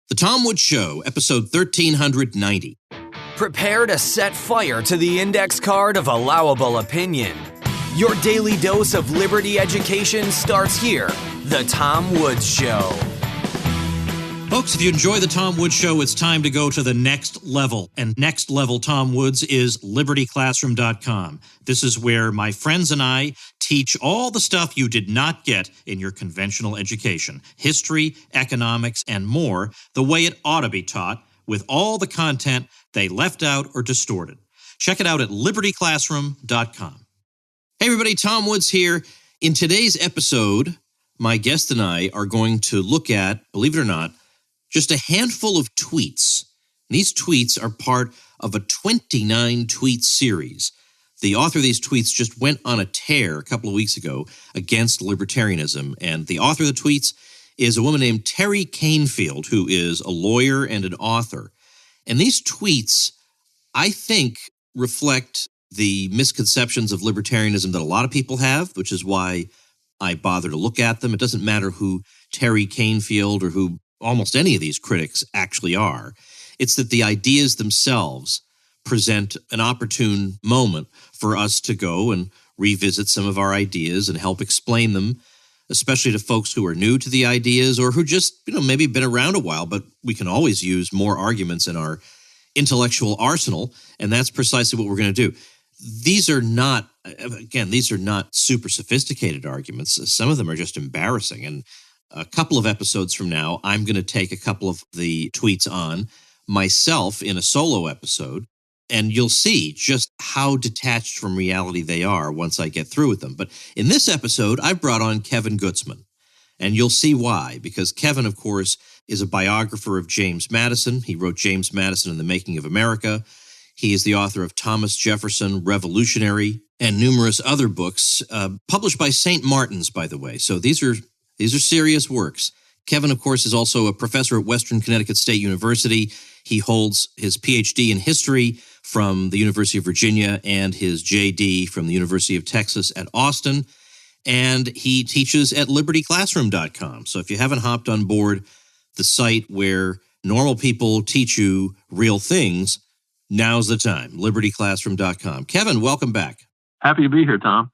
The Tom Woods Show, episode 1390. Prepare to set fire to the index card of allowable opinion. Your daily dose of liberty education starts here. The Tom Woods Show. Folks, if you enjoy the Tom Woods Show, it's time to go to the next level. And next level Tom Woods is libertyclassroom.com. This is where my friends and I teach all the stuff you did not get in your conventional education. History, economics, and more, the way it ought to be taught, with all the content they left out or distorted. Check it out at libertyclassroom.com. Hey everybody, Tom Woods here. In today's episode, my guest and I are going to look at, believe it or not, just a handful of tweets. These tweets are part of a 29-tweet series. The author of these tweets just went on a tear a couple of weeks ago against libertarianism, and the author of the tweets is a woman named Terry Canfield, who is a lawyer and an author. And these tweets, I think, reflect the misconceptions of libertarianism that a lot of people have, which is why I bother to look at them. It doesn't matter who Terry Canfield or who almost any of these critics actually are. It's that the ideas themselves present an opportune moment for us to go and revisit some of our ideas and help explain them, especially to folks who are new to the ideas or who just, maybe been around a while, but we can always use more arguments in our intellectual arsenal, and that's precisely what we're going to do. These are not super sophisticated arguments. Some of them are just embarrassing, and a couple of episodes from now, I'm going to take a couple of the tweets on myself in a solo episode, and you'll see just how detached from reality they are once I get through with them. But in this episode, I brought on Kevin Gutzman, and you'll see why, because Kevin, of course, is a biographer of James Madison. He wrote James Madison and the Making of America. He is the author of Thomas Jefferson, Revolutionary, and numerous other books, published by St. Martin's, by the way. So these are serious works. Kevin, of course, is also a professor at Western Connecticut State University. He holds his PhD in history from the University of Virginia and his JD from the University of Texas at Austin. And he teaches at libertyclassroom.com. So if you haven't hopped on board the site where normal people teach you real things, now's the time, libertyclassroom.com. Kevin, welcome back. Happy to be here, Tom.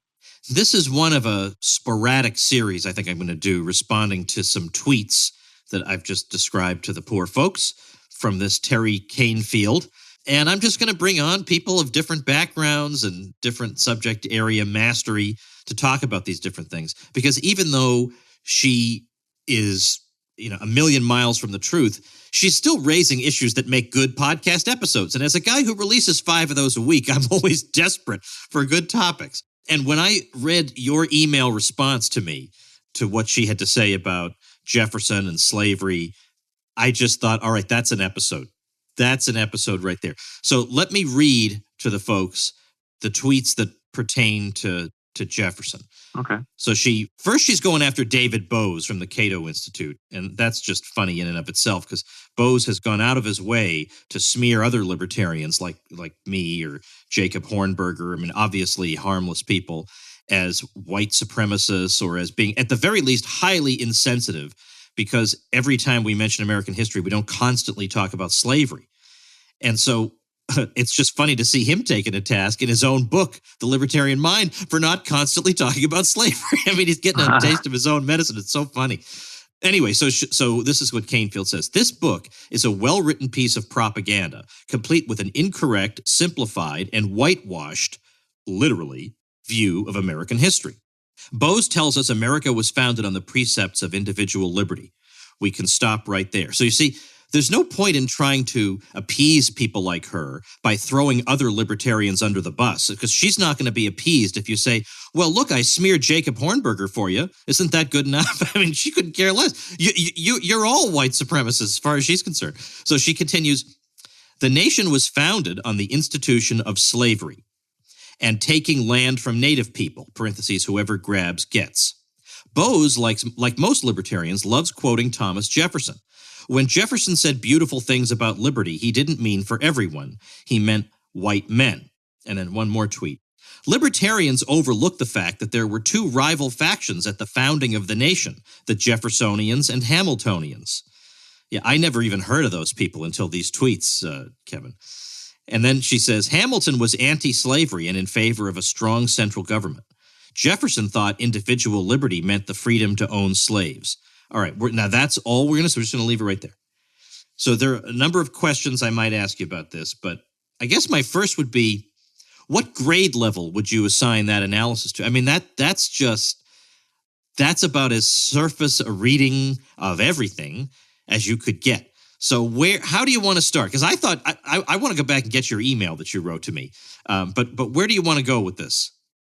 This is one of a sporadic series I think I'm going to do, responding to some tweets that I've just described to the poor folks from this Terry Canfield. And I'm just going to bring on people of different backgrounds and different subject area mastery to talk about these different things. Because even though she is, a million miles from the truth, she's still raising issues that make good podcast episodes. And as a guy who releases 5 of those a week, I'm always desperate for good topics. And when I read your email response to me to what she had to say about Jefferson and slavery, I just thought, all right, that's an episode. That's an episode right there. So let me read to the folks the tweets that pertain to Jefferson. Okay. So she's going after David Bose from the Cato Institute, and that's just funny in and of itself because Bose has gone out of his way to smear other libertarians like me or Jacob Hornberger, obviously harmless people, as white supremacists or as being, at the very least, highly insensitive because every time we mention American history, we don't constantly talk about slavery. And so it's just funny to see him taken to task in his own book, The Libertarian Mind, for not constantly talking about slavery. He's getting a taste of his own medicine. It's so funny. Anyway, so this is what Canfield says. This book is a well-written piece of propaganda, complete with an incorrect, simplified, and whitewashed, literally, view of American history. Bose tells us America was founded on the precepts of individual liberty. We can stop right there. So you see, there's no point in trying to appease people like her by throwing other libertarians under the bus, because she's not going to be appeased if you say, well, look, I smeared Jacob Hornberger for you. Isn't that good enough? She couldn't care less. You're all white supremacists as far as she's concerned. So she continues, the nation was founded on the institution of slavery and taking land from native people, parentheses, whoever grabs gets. Bose, like most libertarians, loves quoting Thomas Jefferson. When Jefferson said beautiful things about liberty, he didn't mean for everyone. He meant white men. And then one more tweet. Libertarians overlook the fact that there were 2 rival factions at the founding of the nation, the Jeffersonians and Hamiltonians. Yeah, I never even heard of those people until these tweets, Kevin. And then she says, Hamilton was anti-slavery and in favor of a strong central government. Jefferson thought individual liberty meant the freedom to own slaves. All right, now that's all we're going to say. We're just going to leave it right there. So there are a number of questions I might ask you about this, but I guess my first would be, what grade level would you assign that analysis to? I mean, that's about as surface a reading of everything as you could get. So how do you want to start? Because I thought I want to go back and get your email that you wrote to me. But where do you want to go with this?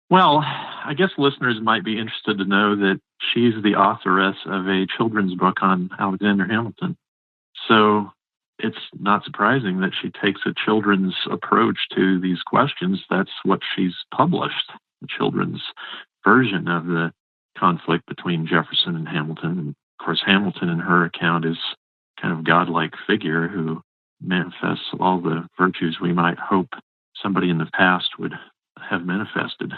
Well, I guess listeners might be interested to know that she's the authoress of a children's book on Alexander Hamilton. So it's not surprising that she takes a children's approach to these questions. That's what she's published, the children's version of the conflict between Jefferson and Hamilton. And of course, Hamilton in her account is kind of godlike figure who manifests all the virtues we might hope somebody in the past would have manifested.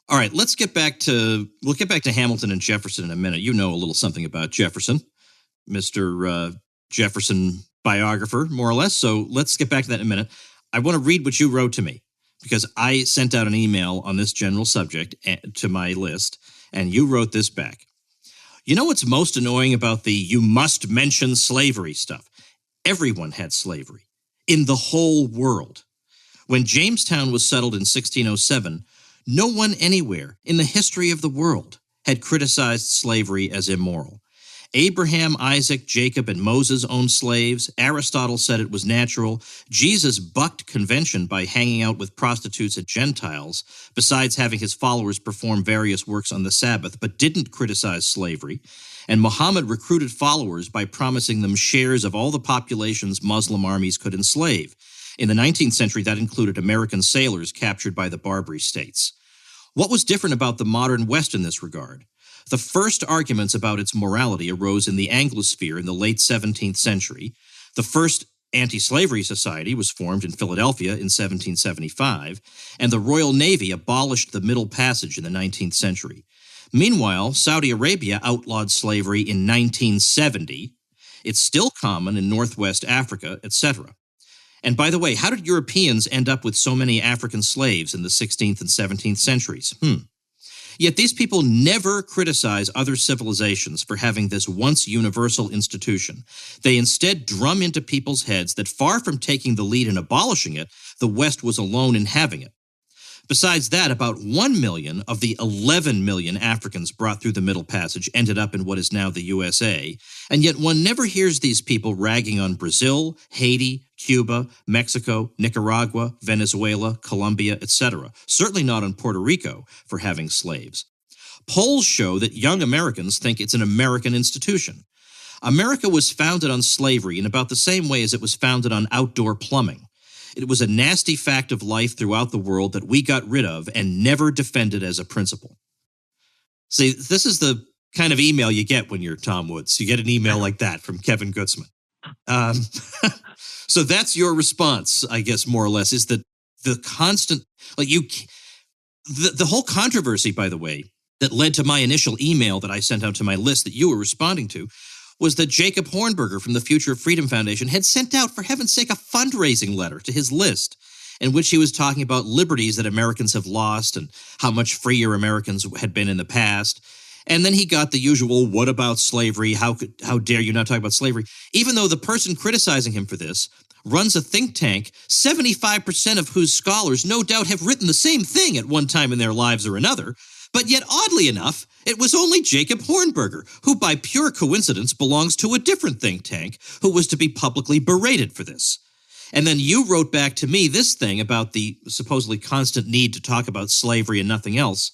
All right, we'll get back to Hamilton and Jefferson in a minute. You know a little something about Jefferson, Mr. Jefferson biographer, more or less. So let's get back to that in a minute. I want to read what you wrote to me because I sent out an email on this general subject to my list, and you wrote this back. You know what's most annoying about the you must mention slavery stuff? Everyone had slavery in the whole world. When Jamestown was settled in 1607, no one anywhere in the history of the world had criticized slavery as immoral. Abraham, Isaac, Jacob, and Moses owned slaves. Aristotle said it was natural. Jesus bucked convention by hanging out with prostitutes and Gentiles, besides having his followers perform various works on the Sabbath, but didn't criticize slavery. And Muhammad recruited followers by promising them shares of all the populations Muslim armies could enslave. In the 19th century, that included American sailors captured by the Barbary states. What was different about the modern West in this regard? The first arguments about its morality arose in the Anglosphere in the late 17th century. The first anti-slavery society was formed in Philadelphia in 1775, and the Royal Navy abolished the Middle Passage in the 19th century. Meanwhile, Saudi Arabia outlawed slavery in 1970. It's still common in Northwest Africa, etc. And by the way, how did Europeans end up with so many African slaves in the 16th and 17th centuries? Yet these people never criticize other civilizations for having this once universal institution. They instead drum into people's heads that far from taking the lead in abolishing it, the West was alone in having it. Besides that, about 1 million of the 11 million Africans brought through the Middle Passage ended up in what is now the USA, and yet one never hears these people ragging on Brazil, Haiti, Cuba, Mexico, Nicaragua, Venezuela, Colombia, etc., certainly not on Puerto Rico for having slaves. Polls show that young Americans think it's an American institution. America was founded on slavery in about the same way as it was founded on outdoor plumbing. It was a nasty fact of life throughout the world that we got rid of and never defended as a principle. See, this is the kind of email you get when you're Tom Woods. You get an email like that from Kevin Gutzman. So that's your response, I guess, more or less, is that the constant, the whole controversy, by the way, that led to my initial email that I sent out to my list that you were responding to, was that Jacob Hornberger from the Future of Freedom Foundation had sent out, for heaven's sake, a fundraising letter to his list in which he was talking about liberties that Americans have lost and how much freer Americans had been in the past. And then he got the usual, what about slavery? How dare you not talk about slavery? Even though the person criticizing him for this runs a think tank, 75% of whose scholars no doubt have written the same thing at one time in their lives or another. But yet, oddly enough, it was only Jacob Hornberger, who by pure coincidence belongs to a different think tank, who was to be publicly berated for this. And then you wrote back to me this thing about the supposedly constant need to talk about slavery and nothing else.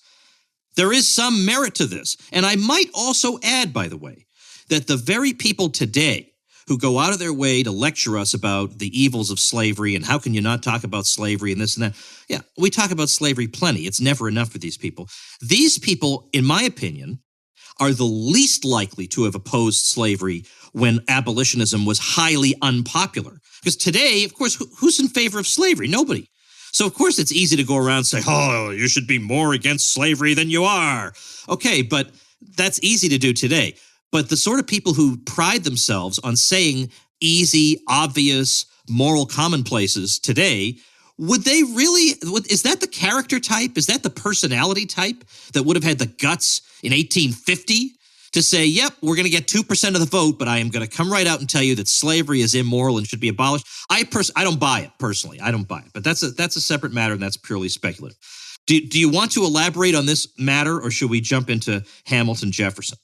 There is some merit to this. And I might also add, by the way, that the very people today who go out of their way to lecture us about the evils of slavery and how can you not talk about slavery and this and that. Yeah, we talk about slavery plenty. It's never enough for these people. These people, in my opinion, are the least likely to have opposed slavery when abolitionism was highly unpopular. Because today, of course, who's in favor of slavery? Nobody. So, of course, it's easy to go around and say, oh, you should be more against slavery than you are. Okay, but that's easy to do today. But the sort of people who pride themselves on saying easy, obvious, moral commonplaces today, would they really, is that the character type? Is that the personality type that would have had the guts in 1850 to say, yep, we're going to get 2% of the vote, but I am going to come right out and tell you that slavery is immoral and should be abolished? I don't buy it personally. I don't buy it, but that's a separate matter, and that's purely speculative. Do you want to elaborate on this matter, or should we jump into Hamilton Jefferson?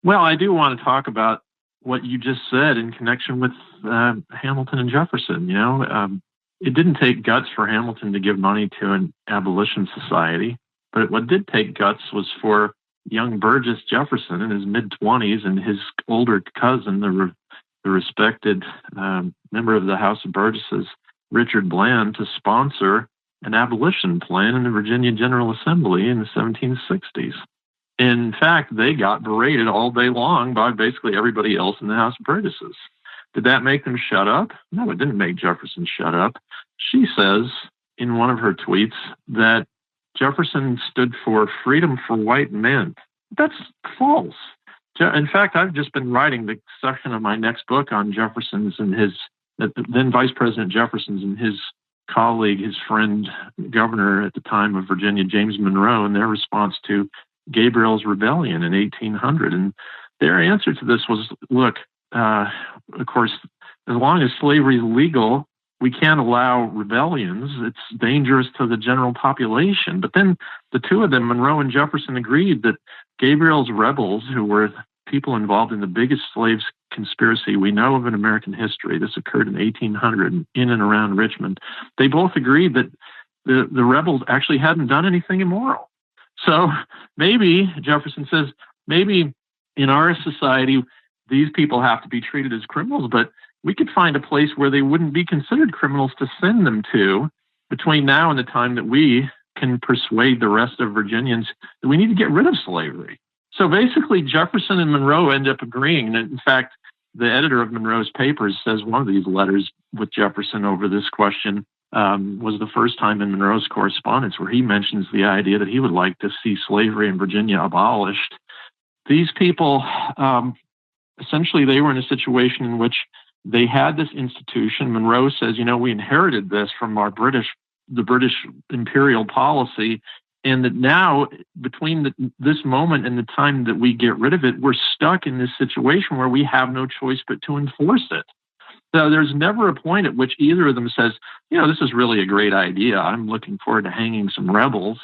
Well, I do want to talk about what you just said in connection with Hamilton and Jefferson. It didn't take guts for Hamilton to give money to an abolition society, but what did take guts was for young Burgess Jefferson in his mid-20s and his older cousin, the respected member of the House of Burgesses, Richard Bland, to sponsor an abolition plan in the Virginia General Assembly in the 1760s. In fact, they got berated all day long by basically everybody else in the House of Burgesses. Did that make them shut up? No, it didn't make Jefferson shut up. She says in one of her tweets that Jefferson stood for freedom for white men. That's false. In fact, I've just been writing the section of my next book on Jefferson's and then Vice President Jefferson's and his colleague, his friend, governor at the time of Virginia, James Monroe, and their response to Gabriel's Rebellion in 1800. And their answer to this was, look, of course, as long as slavery is legal, we can't allow rebellions. It's dangerous to the general population. But then the two of them, Monroe and Jefferson, agreed that Gabriel's rebels, who were people involved in the biggest slaves conspiracy we know of in American history, this occurred in 1800 in and around Richmond, they both agreed that the rebels actually hadn't done anything immoral. So maybe, Jefferson says, maybe in our society, these people have to be treated as criminals, but we could find a place where they wouldn't be considered criminals to send them to between now and the time that we can persuade the rest of Virginians that we need to get rid of slavery. So basically, Jefferson and Monroe end up agreeing. And in fact, the editor of Monroe's papers says one of these letters with Jefferson over this question was the first time in Monroe's correspondence where he mentions the idea that he would like to see slavery in Virginia abolished. These people, essentially, they were in a situation in which they had this institution. Monroe says, we inherited this from the British imperial policy, and that now, between this moment and the time that we get rid of it, we're stuck in this situation where we have no choice but to enforce it. So there's never a point at which either of them says, this is really a great idea. I'm looking forward to hanging some rebels.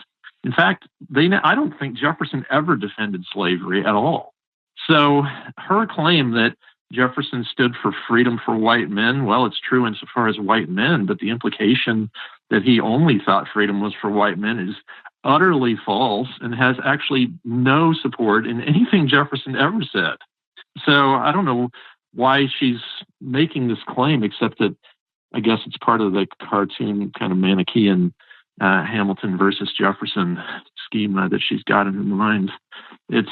In fact, I don't think Jefferson ever defended slavery at all. So her claim that Jefferson stood for freedom for white men, well, it's true insofar as white men, but the implication that he only thought freedom was for white men is utterly false and has actually no support in anything Jefferson ever said. So I don't know why she's making this claim, except that I guess it's part of the cartoon kind of Manichaean Hamilton versus Jefferson schema that she's got in her mind. It's,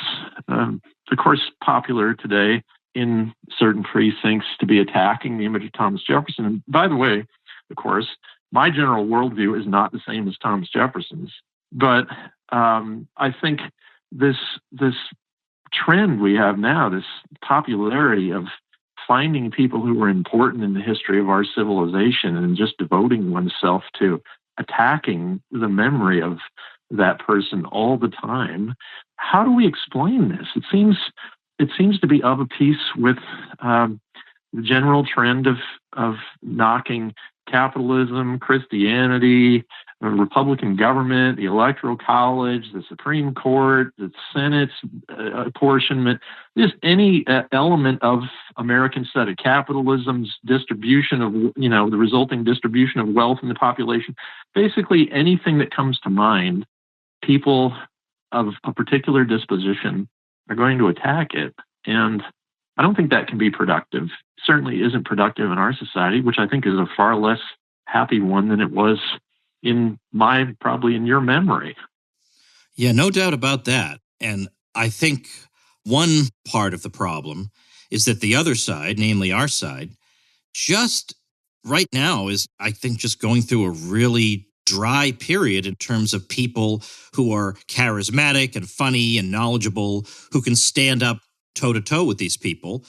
of course, popular today in certain precincts to be attacking the image of Thomas Jefferson. And by the way, of course, my general worldview is not the same as Thomas Jefferson's. But I think this trend we have now, this popularity of finding people who were important in the history of our civilization and just devoting oneself to attacking the memory of that person all the time. How do we explain this? It seems to be of a piece with the general trend of knocking capitalism, Christianity, the Republican government, the Electoral College, the Supreme Court, the Senate's apportionment, just any element of American set of capitalism's distribution of, the resulting distribution of wealth in the population. Basically, anything that comes to mind, people of a particular disposition are going to attack it. And I don't think that can be productive. It certainly isn't productive in our society, which I think is a far less happy one than it was probably in your memory. Yeah, no doubt about that. And I think one part of the problem is that the other side, namely our side, just right now is, I think, just going through a really dry period in terms of people who are charismatic and funny and knowledgeable, who can stand up toe-to-toe with these people.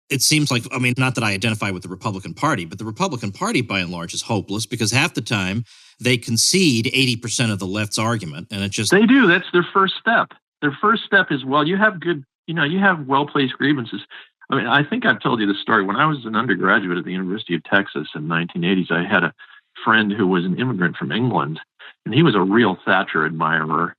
It seems like, I mean, not that I identify with the Republican Party, but the Republican Party, by and large, is hopeless because half the time they concede 80% of the left's argument, and it just... They do. That's their first step. Their first step is, well, you have good, you have well-placed grievances. I mean, I think I've told you the story. When I was an undergraduate at the University of Texas in the 1980s, I had a friend who was an immigrant from England, and he was a real Thatcher admirer.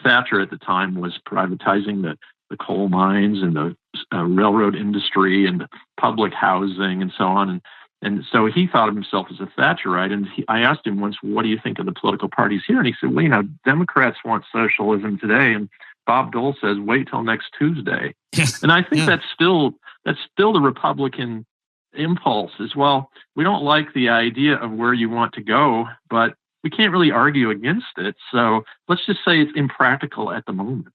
Thatcher at the time was privatizing the coal mines and the railroad industry and public housing and so on. And so he thought of himself as a Thatcherite. And I asked him once, what do you think of the political parties here? And he said, well, Democrats want socialism today. And Bob Dole says, wait till next Tuesday. And I think that's still the Republican impulse as well. We don't like the idea of where you want to go, but we can't really argue against it. So let's just say it's impractical at the moment.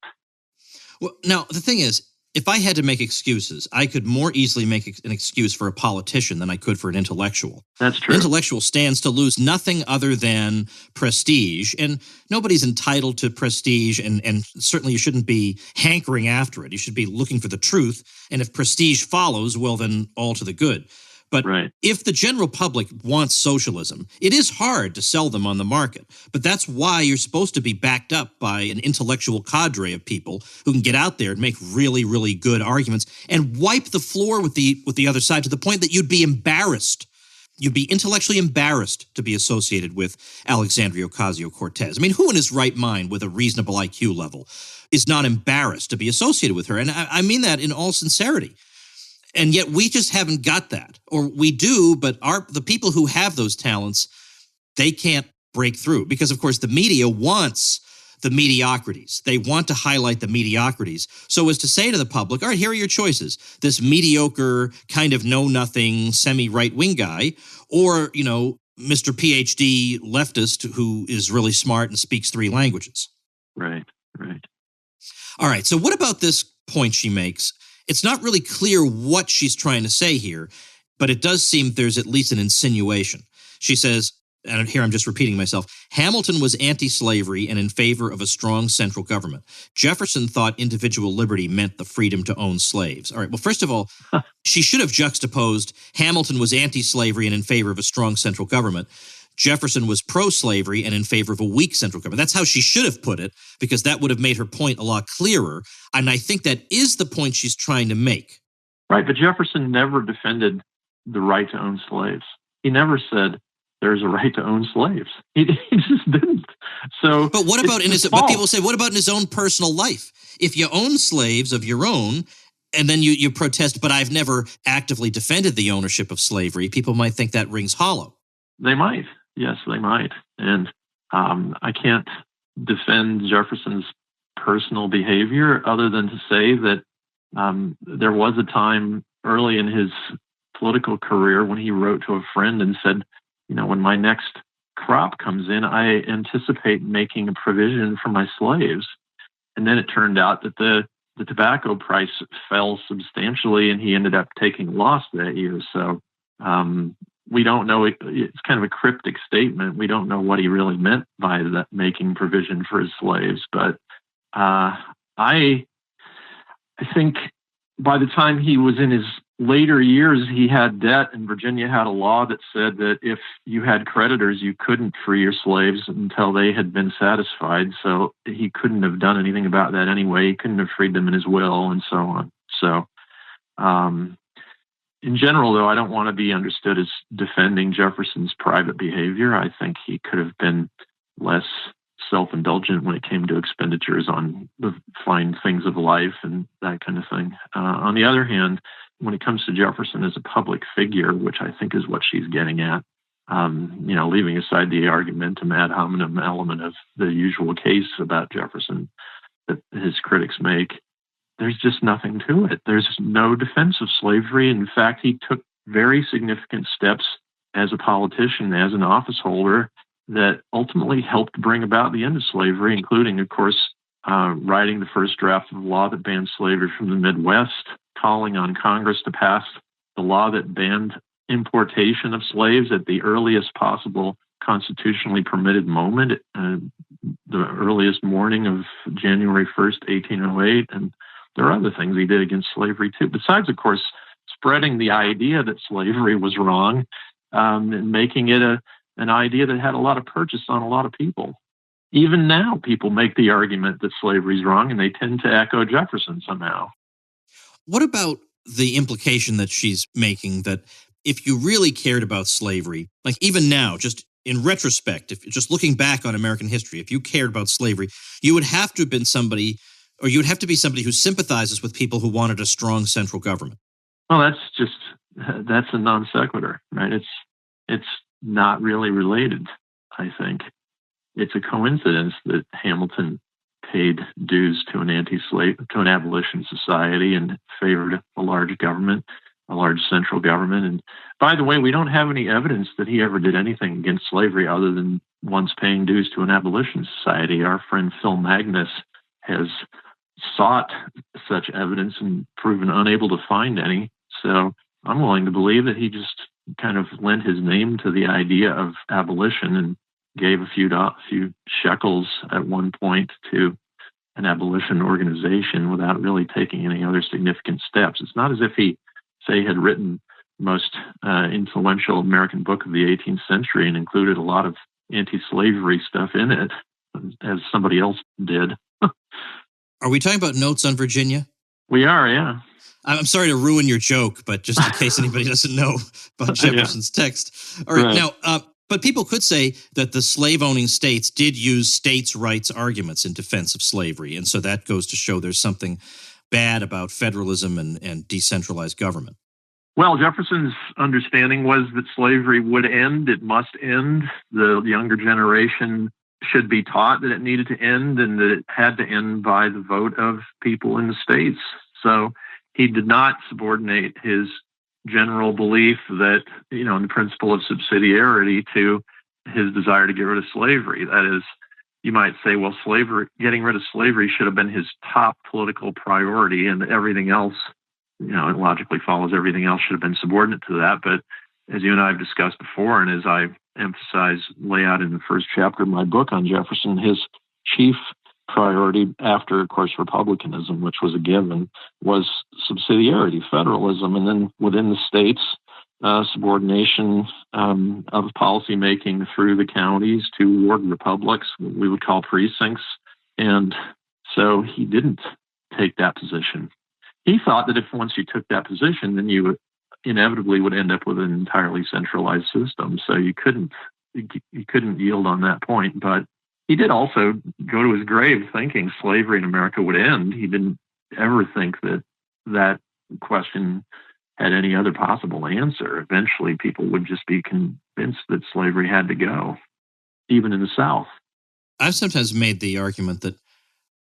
Well, now, the thing is, if I had to make excuses, I could more easily make an excuse for a politician than I could for an intellectual. That's true. An intellectual stands to lose nothing other than prestige, and nobody's entitled to prestige, and certainly you shouldn't be hankering after it. You should be looking for the truth, and if prestige follows, well, then all to the good. But if the general public wants socialism, it is hard to sell them on the market. But that's why you're supposed to be backed up by an intellectual cadre of people who can get out there and make really, really good arguments and wipe the floor with the other side to the point that you'd be embarrassed. You'd be intellectually embarrassed to be associated with Alexandria Ocasio-Cortez. I mean, who in his right mind with a reasonable IQ level is not embarrassed to be associated with her? And I mean that in all sincerity. And yet we just haven't got that. Or we do, but the people who have those talents, they can't break through. Because, of course, the media wants the mediocrities. They want to highlight the mediocrities. So as to say to the public, all right, here are your choices. This mediocre, kind of know-nothing, semi-right-wing guy, or, Mr. PhD leftist who is really smart and speaks 3 languages. Right. All right, so what about this point she makes? It's not really clear what she's trying to say here, but it does seem there's at least an insinuation. She says, and here I'm just repeating myself, Hamilton was anti-slavery and in favor of a strong central government. Jefferson thought individual liberty meant the freedom to own slaves. All right, well, first of all, she should have juxtaposed Hamilton was anti-slavery and in favor of a strong central government. Jefferson was pro-slavery and in favor of a weak central government. That's how she should have put it, because that would have made her point a lot clearer. And I think that is the point she's trying to make. Right, but Jefferson never defended the right to own slaves. He never said there's a right to own slaves. He just didn't. So, but what about but people say, what about in his own personal life? If you own slaves of your own, and then you protest, but I've never actively defended the ownership of slavery, people might think that rings hollow. They might. Yes, they might. And I can't defend Jefferson's personal behavior other than to say that there was a time early in his political career when he wrote to a friend and said, when my next crop comes in, I anticipate making a provision for my slaves. And then it turned out that the tobacco price fell substantially and he ended up taking a loss that year. So we don't know. It's kind of a cryptic statement. We don't know what he really meant by that, making provision for his slaves. But I think by the time he was in his later years, he had debt, and Virginia had a law that said that if you had creditors, you couldn't free your slaves until they had been satisfied. So he couldn't have done anything about that anyway. He couldn't have freed them in his will and so on. So in general, though, I don't want to be understood as defending Jefferson's private behavior. I think he could have been less self-indulgent when it came to expenditures on the fine things of life and that kind of thing. On the other hand, when it comes to Jefferson as a public figure, which I think is what she's getting at, leaving aside the argumentum ad hominem element of the usual case about Jefferson that his critics make, there's just nothing to it. There's no defense of slavery. In fact, he took very significant steps as a politician, as an office holder, that ultimately helped bring about the end of slavery, including, of course, writing the first draft of the law that banned slavery from the Midwest, calling on Congress to pass the law that banned importation of slaves at the earliest possible constitutionally permitted moment, the earliest morning of January 1st, 1808, and there are other things he did against slavery too. Besides, of course, spreading the idea that slavery was wrong, and making it an idea that had a lot of purchase on a lot of people. Even now, people make the argument that slavery is wrong, and they tend to echo Jefferson somehow. What about the implication that she's making that if you really cared about slavery, like even now, just in retrospect, if just looking back on American history, if you cared about slavery, you would have to have been somebody, or you would have to be somebody who sympathizes with people who wanted a strong central government? Well, that's a non sequitur, right? It's not really related, I think. It's a coincidence that Hamilton paid dues to an abolition society and favored a large government, a large central government. And by the way, we don't have any evidence that he ever did anything against slavery other than once paying dues to an abolition society. Our friend Phil Magnus has sought such evidence and proven unable to find any. So I'm willing to believe that he just kind of lent his name to the idea of abolition and gave a few shekels at one point to an abolition organization without really taking any other significant steps. It's not as if he, say, had written the most influential American book of the 18th century and included a lot of anti-slavery stuff in it, as somebody else did. Are we talking about Notes on Virginia? We are, yeah. I'm sorry to ruin your joke, but just in case anybody doesn't know about Jefferson's text. All right. Now, but people could say that the slave-owning states did use states' rights arguments in defense of slavery, and so that goes to show there's something bad about federalism and decentralized government. Well, Jefferson's understanding was that slavery would end. It must end. The younger generation should be taught that it needed to end and that it had to end by the vote of people in the states. So he did not subordinate his general belief that, in the principle of subsidiarity to his desire to get rid of slavery. That is, you might say, well, getting rid of slavery should have been his top political priority, and everything else, it logically follows everything else should have been subordinate to that. But as you and I have discussed before, and as I lay out in the first chapter of my book on Jefferson, his chief priority after, of course, republicanism, which was a given, was subsidiarity, federalism, and then within the states, subordination of policymaking through the counties to ward republics, what we would call precincts. And so he didn't take that position. He thought that if once you took that position, then you inevitably would end up with an entirely centralized system. So you couldn't yield on that point. But he did also go to his grave thinking slavery in America would end. He didn't ever think that question had any other possible answer. Eventually, people would just be convinced that slavery had to go, even in the South. I've sometimes made the argument that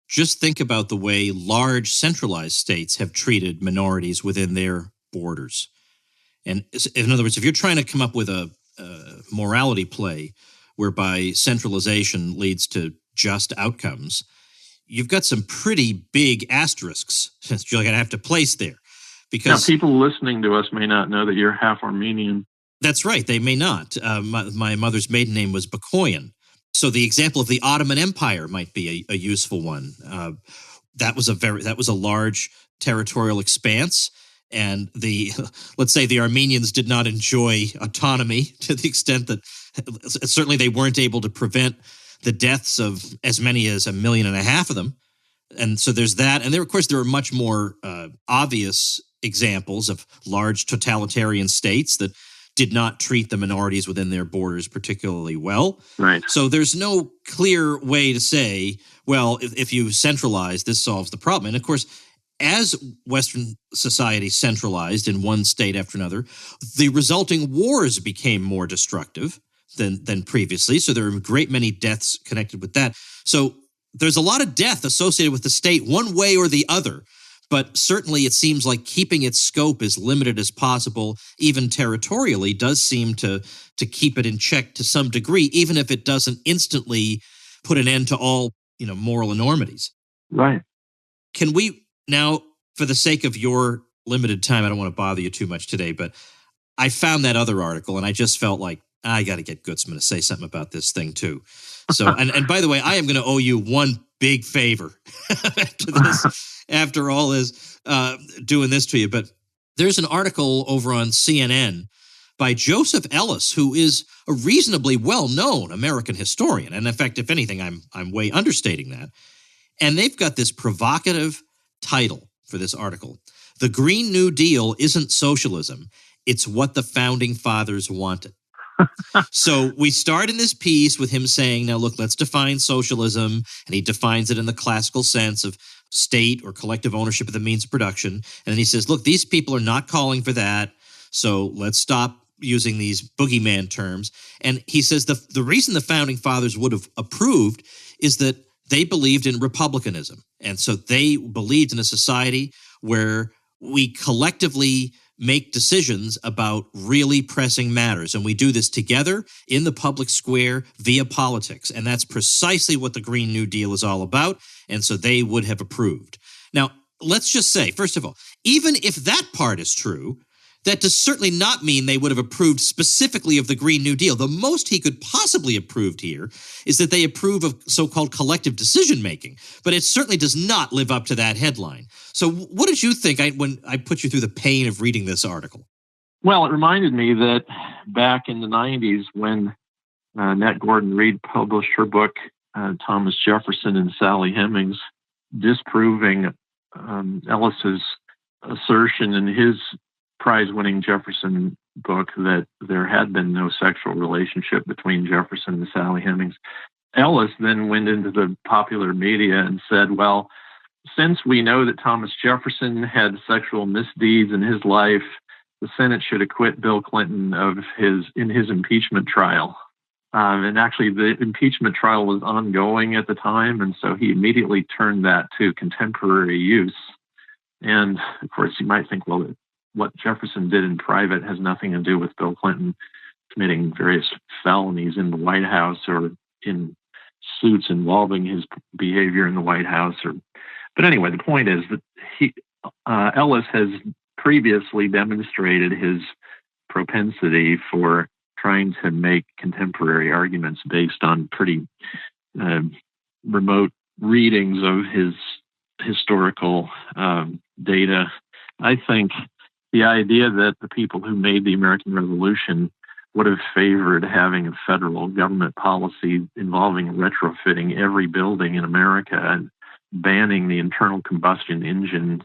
just think about the way large centralized states have treated minorities within their borders. And in other words, if you're trying to come up with a morality play whereby centralization leads to just outcomes, you've got some pretty big asterisks that you're going to have to place there. Because now, people listening to us may not know that you're half Armenian. That's right. They may not. My mother's maiden name was Bakoyan. So the example of the Ottoman Empire might be a useful one. That was a large territorial expanse. And let's say the Armenians did not enjoy autonomy to the extent that certainly they weren't able to prevent the deaths of as many as 1.5 million of them. And so there's that. And there, of course, there are much more obvious examples of large totalitarian states that did not treat the minorities within their borders particularly well. Right. So there's no clear way to say, well, if you centralize, this solves the problem. And of course, as Western society centralized in one state after another, the resulting wars became more destructive than previously. So there are a great many deaths connected with that. So there's a lot of death associated with the state one way or the other. But certainly it seems like keeping its scope as limited as possible, even territorially, does seem to keep it in check to some degree, even if it doesn't instantly put an end to all, moral enormities. Right. Can we now, for the sake of your limited time, I don't want to bother you too much today, but I found that other article and I just felt like I got to get Gutzman to say something about this thing too. So, and by the way, I am going to owe you one big favor after all this, doing this to you. But there's an article over on CNN by Joseph Ellis, who is a reasonably well-known American historian. And in fact, if anything, I'm way understating that. And they've got this provocative title for this article. The Green New Deal isn't socialism. It's what the founding fathers wanted. So we start in this piece with him saying, now look, let's define socialism. And he defines it in the classical sense of state or collective ownership of the means of production. And then he says, look, these people are not calling for that. So let's stop using these boogeyman terms. And he says the reason the founding fathers would have approved is that they believed in republicanism. And so they believed in a society where we collectively make decisions about really pressing matters. And we do this together in the public square via politics. And that's precisely what the Green New Deal is all about. And so they would have approved. Now, let's just say, first of all, even if that part is true, that does certainly not mean they would have approved specifically of the Green New Deal. The most he could possibly approved here is that they approve of so-called collective decision-making, but it certainly does not live up to that headline. So what did you think when I put you through the pain of reading this article? Well, it reminded me that back in the 90s when Annette Gordon-Reed published her book, Thomas Jefferson and Sally Hemings, disproving Ellis's assertion in his prize-winning Jefferson book that there had been no sexual relationship between Jefferson and Sally Hemings. Ellis then went into the popular media and said, well, since we know that Thomas Jefferson had sexual misdeeds in his life, the Senate should acquit Bill Clinton in his impeachment trial. And actually, the impeachment trial was ongoing at the time, and so he immediately turned that to contemporary use. And, of course, you might think, well, what Jefferson did in private has nothing to do with Bill Clinton committing various felonies in the White House or in suits involving his behavior in the White House. But anyway, the point is that Ellis has previously demonstrated his propensity for trying to make contemporary arguments based on pretty remote readings of his historical data. I think the idea that the people who made the American Revolution would have favored having a federal government policy involving retrofitting every building in America and banning the internal combustion engine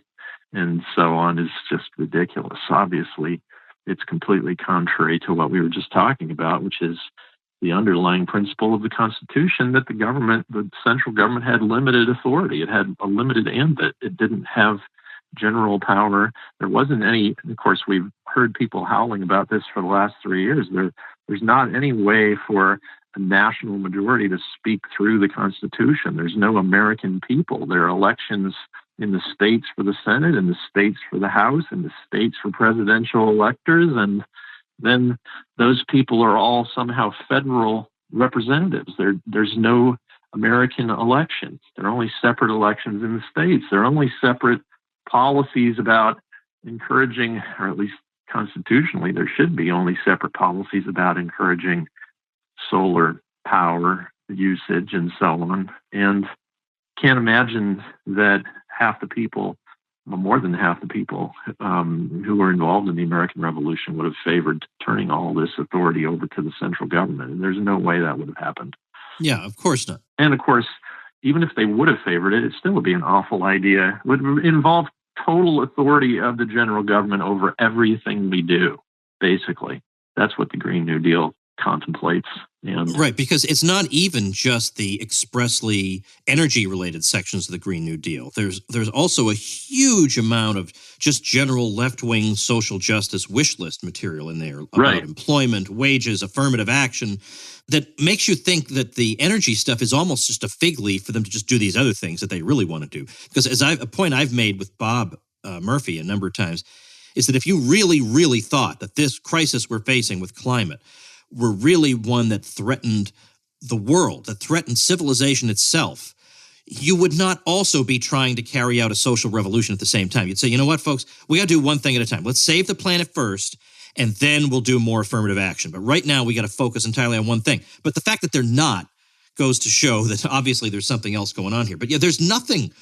and so on is just ridiculous. Obviously, it's completely contrary to what we were just talking about, which is the underlying principle of the Constitution that the central government had limited authority. It had a limited ambit. It didn't have general power. There wasn't any, of course, we've heard people howling about this for the last 3 years. There's not any way for a national majority to speak through the Constitution. There's no American people. There are elections in the states for the Senate, in the states for the House, in the states for presidential electors, and then those people are all somehow federal representatives. There's no American elections. There are only separate elections in the states. There are only separate policies about encouraging, or at least constitutionally, there should be only separate policies about encouraging solar power usage and so on. And can't imagine that half the people, well, more than half the people who were involved in the American Revolution would have favored turning all this authority over to the central government. And there's no way that would have happened. Yeah, of course not. And of course, even if they would have favored it, it still would be an awful idea. It would involve total authority of the general government over everything we do, basically. That's what the Green New Deal contemplates. Right, because it's not even just the expressly energy-related sections of the Green New Deal. There's also a huge amount of just general left-wing social justice wish list material in there about employment, wages, affirmative action, that makes you think that the energy stuff is almost just a fig leaf for them to just do these other things that they really want to do. Because a point I've made with Bob Murphy a number of times is that if you really, really thought that this crisis we're facing with climate were really one that threatened the world, that threatened civilization itself, you would not also be trying to carry out a social revolution at the same time. You'd say, you know what, folks, we got to do one thing at a time. Let's save the planet first, and then we'll do more affirmative action. But right now, we got to focus entirely on one thing. But the fact that they're not goes to show that obviously there's something else going on here. But yeah, there's nothing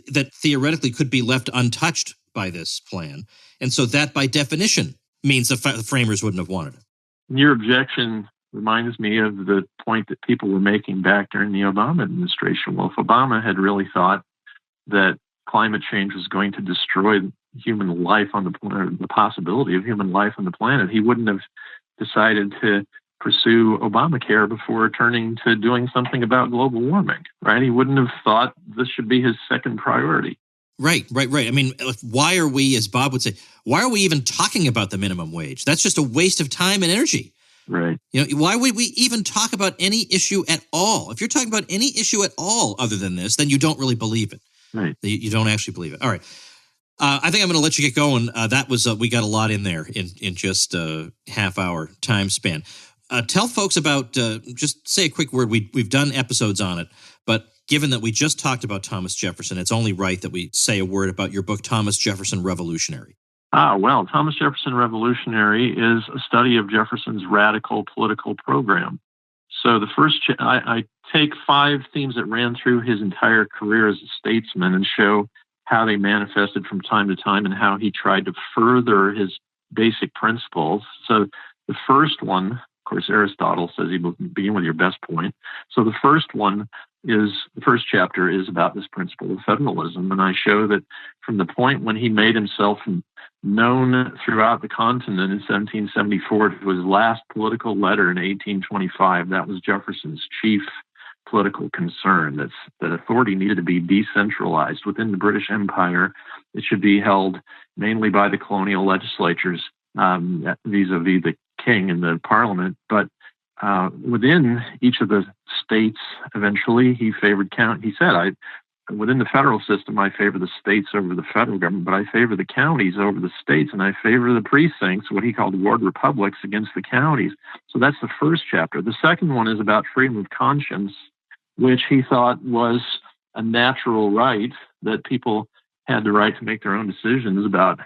that theoretically could be left untouched by this plan. And so that by definition means the framers wouldn't have wanted it. Your objection reminds me of the point that people were making back during the Obama administration. Well, if Obama had really thought that climate change was going to destroy human life on the planet, the possibility of human life on the planet, he wouldn't have decided to pursue Obamacare before turning to doing something about global warming, right? He wouldn't have thought this should be his second priority. Right. I mean, why are we, as Bob would say, why are we even talking about the minimum wage? That's just a waste of time and energy. Right. Why would we even talk about any issue at all? If you're talking about any issue at all other than this, then you don't really believe it. Right. You don't actually believe it. All right. I think I'm going to let you get going. That was we got a lot in there in just a half-hour time span. Tell folks about, just say a quick word. We've done episodes on it, but given that we just talked about Thomas Jefferson, it's only right that we say a word about your book, Thomas Jefferson Revolutionary. Well, Thomas Jefferson Revolutionary is a study of Jefferson's radical political program. So the first, I take 5 themes that ran through his entire career as a statesman and show how they manifested from time to time and how he tried to further his basic principles. So the first one, of course, Aristotle says he will begin with your best point. So the first chapter is about this principle of federalism. And I show that from the point when he made himself known throughout the continent in 1774 to his last political letter in 1825, that was Jefferson's chief political concern, that authority needed to be decentralized within the British Empire. It should be held mainly by the colonial legislatures vis-a-vis the king and the parliament, but within each of the states, eventually he favored he said, within the federal system, I favor the states over the federal government, but I favor the counties over the states, and I favor the precincts, what he called ward republics, against the counties. So that's the first chapter. The second one is about freedom of conscience, which he thought was a natural right, that people had the right to make their own decisions about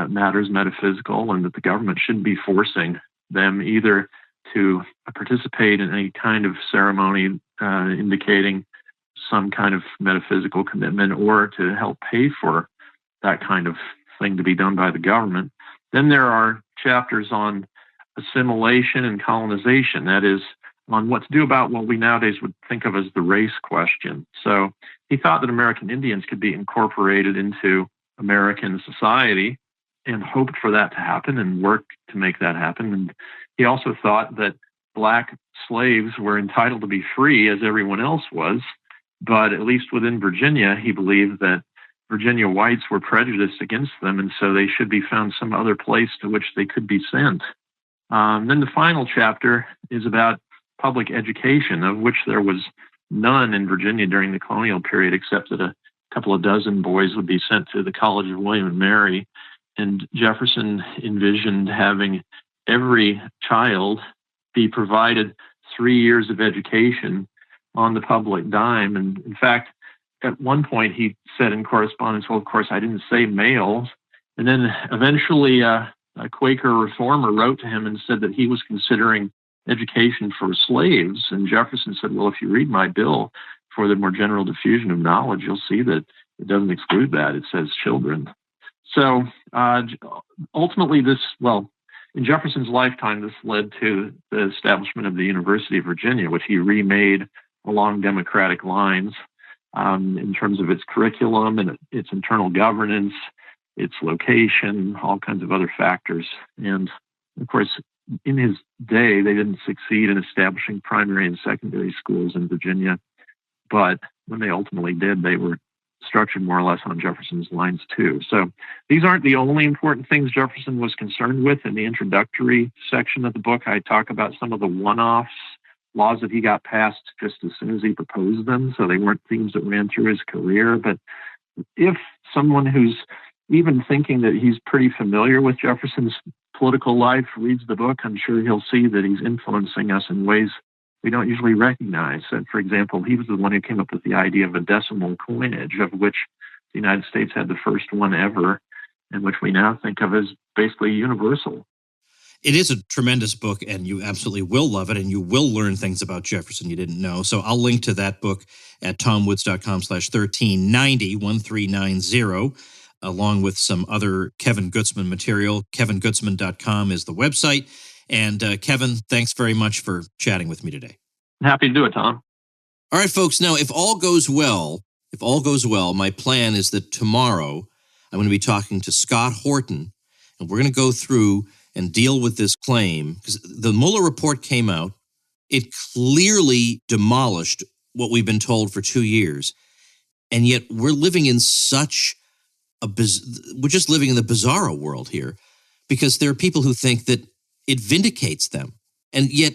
matters metaphysical, and that the government shouldn't be forcing them either to participate in any kind of ceremony indicating some kind of metaphysical commitment or to help pay for that kind of thing to be done by the government. Then there are chapters on assimilation and colonization, that is, on what to do about what we nowadays would think of as the race question. So he thought that American Indians could be incorporated into American society and hoped for that to happen and worked to make that happen. And he also thought that Black slaves were entitled to be free as everyone else was, but at least within Virginia, he believed that Virginia whites were prejudiced against them, and so they should be found some other place to which they could be sent. Then the final chapter is about public education, of which there was none in Virginia during the colonial period, except that a couple of dozen boys would be sent to the College of William and Mary. And Jefferson envisioned having every child be provided 3 years of education on the public dime. And in fact, at one point he said in correspondence, well, of course, I didn't say males. And then eventually a Quaker reformer wrote to him and said that he was considering education for slaves. And Jefferson said, well, if you read my bill for the more general diffusion of knowledge, you'll see that it doesn't exclude that. It says children. So ultimately in Jefferson's lifetime, this led to the establishment of the University of Virginia, which he remade along democratic lines in terms of its curriculum and its internal governance, its location, all kinds of other factors. And of course, in his day, they didn't succeed in establishing primary and secondary schools in Virginia. But when they ultimately did, they were structured more or less on Jefferson's lines too. So these aren't the only important things Jefferson was concerned with. In the introductory section of the book, I talk about some of the one-offs, laws that he got passed just as soon as he proposed them. So they weren't themes that ran through his career. But if someone who's even thinking that he's pretty familiar with Jefferson's political life reads the book, I'm sure he'll see that he's influencing us in ways we don't usually recognize. And for example, he was the one who came up with the idea of a decimal coinage, of which the United States had the first one ever, and which we now think of as basically universal. It is a tremendous book, and you absolutely will love it, and you will learn things about Jefferson you didn't know. So I'll link to that book at tomwoods.com/1390, along with some other Kevin Gutzman material. KevinGutzman.com is the website. And Kevin, thanks very much for chatting with me today. Happy to do it, Tom. All right, folks. Now, if all goes well, my plan is that tomorrow I'm going to be talking to Scott Horton, and we're going to go through and deal with this claim, because the Mueller report came out. It clearly demolished what we've been told for 2 years. And yet we're living in such we're just living in the bizarro world here, because there are people who think that it vindicates them. And yet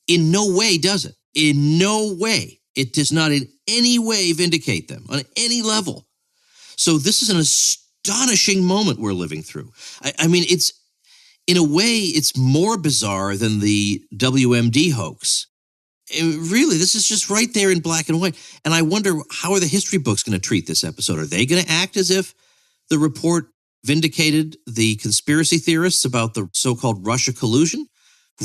in no way does it. In no way. It does not in any way vindicate them on any level. So this is an astonishing moment we're living through. I mean, it's, in a way, it's more bizarre than the WMD hoax. Really, this is just right there in black and white. And I wonder, how are the history books going to treat this episode? Are they going to act as if the report vindicated the conspiracy theorists about the so-called Russia collusion?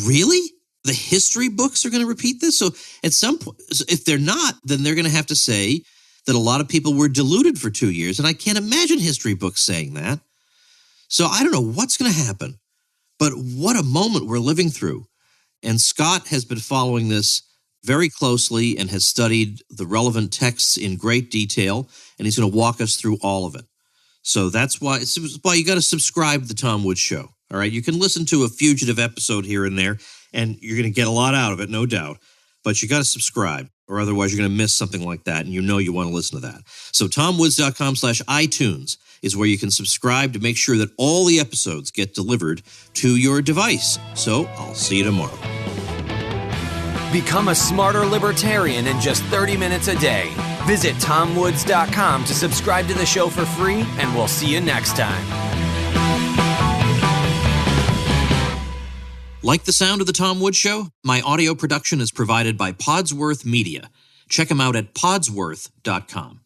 Really? The history books are going to repeat this? So at some point, if they're not, then they're going to have to say that a lot of people were deluded for 2 years. And I can't imagine history books saying that. So I don't know what's going to happen. But what a moment we're living through. And Scott has been following this very closely and has studied the relevant texts in great detail, and he's going to walk us through all of it. So that's why you got to subscribe to the Tom Woods Show. All right, you can listen to a fugitive episode here and there, and you're going to get a lot out of it, no doubt. But you got to subscribe, or otherwise you're going to miss something like that, and you know you want to listen to that. So TomWoods.com/iTunes is where you can subscribe to make sure that all the episodes get delivered to your device. So I'll see you tomorrow. Become a smarter libertarian in just 30 minutes a day. Visit TomWoods.com to subscribe to the show for free, and we'll see you next time. Like the sound of the Tom Woods Show? My audio production is provided by Podsworth Media. Check them out at podsworth.com.